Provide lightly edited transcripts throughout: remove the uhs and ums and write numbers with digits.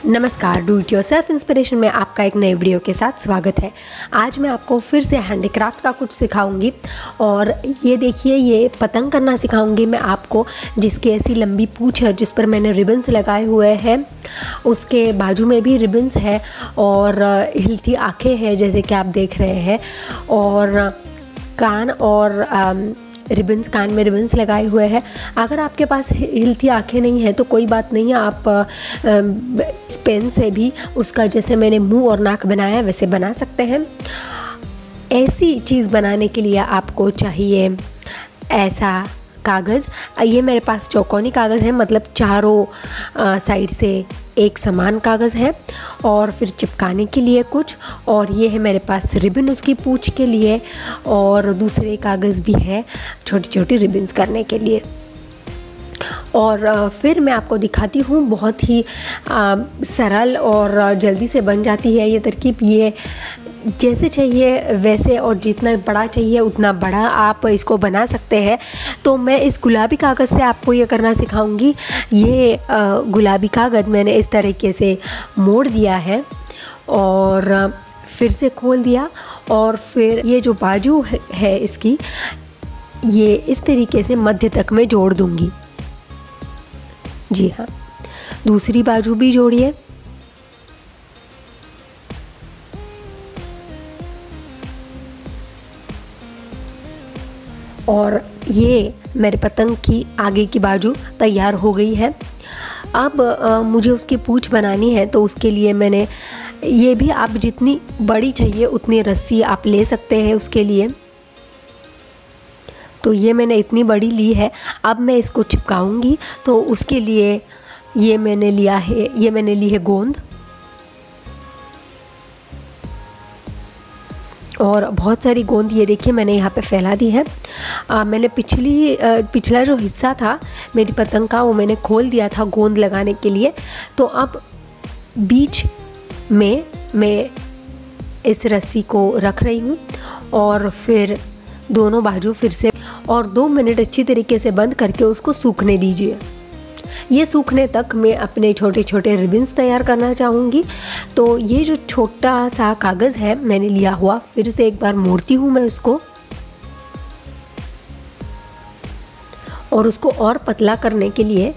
नमस्कार, do it yourself inspiration में आपका एक नए वीडियो के साथ स्वागत है। आज मैं आपको फिर से हैंडीक्राफ्ट का कुछ सिखाऊंगी और ये देखिए, ये पतंग करना सिखाऊंगी मैं आपको, जिसकी ऐसी लंबी पूँछ है जिस पर मैंने रिबन्स लगाए हुए हैं। उसके बाजू में भी रिबन्स है और हिलती आँखें हैं जैसे कि आप देख रहे हैं, और कान और रिबन्स, कान में रिबन्स लगाए हुए हैं। अगर आपके पास हिलती आँखें नहीं है तो कोई बात नहीं है, आप पेन से भी उसका जैसे मैंने मुंह और नाक बनाया वैसे बना सकते हैं। ऐसी चीज़ बनाने के लिए आपको चाहिए ऐसा कागज़। ये मेरे पास चौकोनी कागज़ है, मतलब चारों साइड से एक समान कागज़ है, और फिर चिपकाने के लिए कुछ, और ये है मेरे पास रिबन उसकी पूँछ के लिए, और दूसरे कागज़ भी है छोटी छोटी रिबन्स करने के लिए। और फिर मैं आपको दिखाती हूँ, बहुत ही सरल और जल्दी से बन जाती है ये तरकीब। ये जैसे चाहिए वैसे, और जितना बड़ा चाहिए उतना बड़ा आप इसको बना सकते हैं। तो मैं इस गुलाबी कागज़ से आपको ये करना सिखाऊंगी। ये गुलाबी कागज़ मैंने इस तरीके से मोड़ दिया है और फिर से खोल दिया, और फिर ये जो बाजू है इसकी, ये इस तरीके से मध्य तक मैं जोड़ दूंगी। जी हाँ, दूसरी बाजू भी जोड़िए। और ये मेरे पतंग की आगे की बाजू तैयार हो गई है। अब मुझे उसकी पूँछ बनानी है, तो उसके लिए मैंने ये भी, आप जितनी बड़ी चाहिए उतनी रस्सी आप ले सकते हैं उसके लिए। तो ये मैंने इतनी बड़ी ली है। अब मैं इसको चिपकाऊंगी, तो उसके लिए ये मैंने ली है गोंद, और बहुत सारी गोंद ये देखिए मैंने यहाँ पे फैला दी है। मैंने पिछला जो हिस्सा था मेरी पतंग का, वो मैंने खोल दिया था गोंद लगाने के लिए। तो अब बीच में मैं इस रस्सी को रख रही हूँ, और फिर दोनों बाजू फिर से, और 2 मिनट अच्छी तरीके से बंद करके उसको सूखने दीजिए। ये सूखने तक मैं अपने छोटे छोटे रिबन्स तैयार करना चाहूँगी। तो ये जो छोटा सा कागज़ है मैंने लिया हुआ, फिर से एक बार मोड़ती हूँ मैं उसको, और उसको और पतला करने के लिए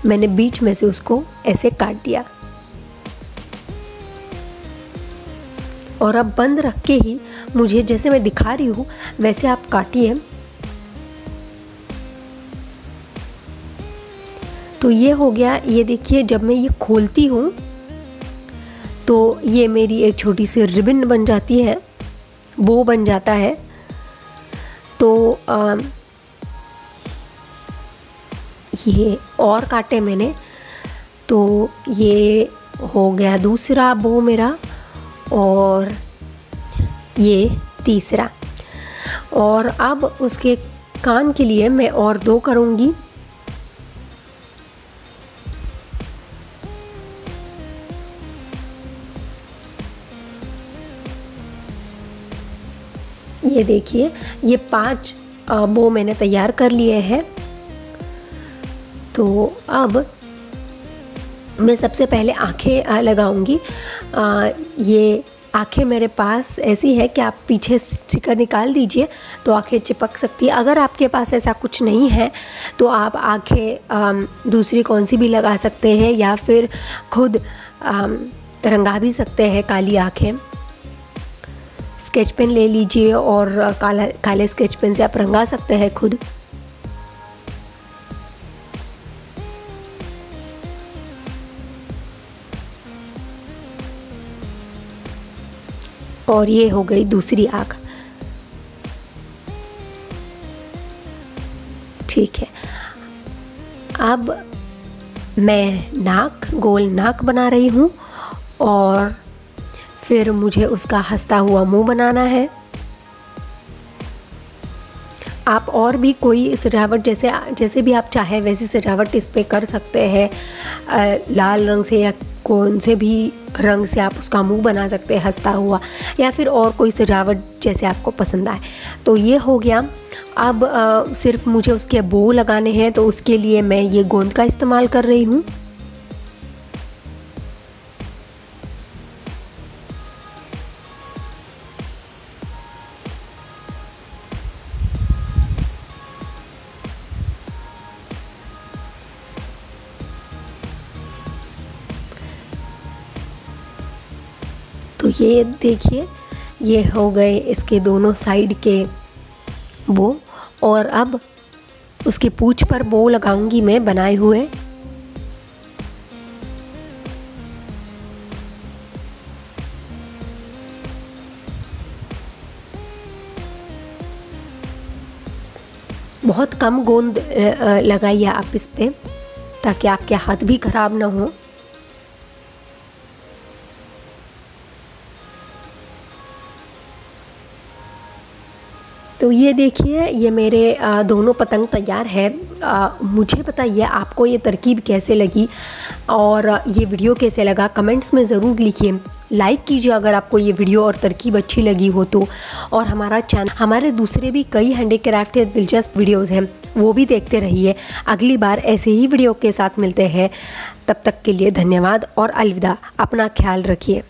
मैंने बीच में से उसको ऐसे काट दिया। और अब बंद रख के ही मुझे, जैसे मैं दिखा रही हूँ वैसे आप काटिए। तो ये हो गया। ये देखिए, जब मैं ये खोलती हूँ तो ये मेरी एक छोटी सी रिबन बन जाती है, बो बन जाता है। तो ये और काटे मैंने, तो ये हो गया दूसरा बो मेरा, और ये तीसरा। और अब उसके कान के लिए मैं और 2 करूँगी। ये देखिए, ये 5 बो मैंने तैयार कर लिए हैं। तो अब मैं सबसे पहले आँखें लगाऊंगी। ये आँखें मेरे पास ऐसी है कि आप पीछे स्टिकर निकाल दीजिए तो आँखें चिपक सकती है। अगर आपके पास ऐसा कुछ नहीं है तो आप आँखें दूसरी कौन सी भी लगा सकते हैं, या फिर खुद रंगा भी सकते हैं काली आँखें। स्केच पेन ले लीजिए और काले स्केच पेन से आप रंगा सकते हैं खुद। और ये हो गई दूसरी आँख। ठीक है, अब मैं गोल नाक बना रही हूँ, और फिर मुझे उसका हंसता हुआ मुंह बनाना है। आप और भी कोई सजावट जैसे भी आप चाहे वैसी सजावट इस पे कर सकते हैं। लाल रंग से या कौन से भी रंग से आप उसका मुंह बना सकते हैं हंसता हुआ, या फिर और कोई सजावट जैसे आपको पसंद आए। तो ये हो गया। अब सिर्फ मुझे उसके बो लगाने हैं, तो उसके लिए मैं ये गोंद का इस्तेमाल कर रही हूँ। तो ये देखिए, ये हो गए इसके दोनों साइड के बो, और अब उसकी पूंछ पर बो लगाऊंगी मैं बनाए हुए। बहुत कम गोंद लगाइए आप इस पे, ताकि आपके हाथ भी खराब ना हो। तो ये देखिए, ये मेरे दोनों पतंग तैयार है। मुझे बताइए आपको ये तरकीब कैसे लगी और ये वीडियो कैसे लगा, कमेंट्स में ज़रूर लिखिए। लाइक कीजिए अगर आपको ये वीडियो और तरकीब अच्छी लगी हो तो, और हमारा चैनल, हमारे दूसरे भी कई हैंडीक्राफ्ट या दिलचस्प वीडियोज़ हैं, वो भी देखते रहिए। अगली बार ऐसे ही वीडियो के साथ मिलते हैं, तब तक के लिए धन्यवाद और अलविदा। अपना ख्याल रखिए।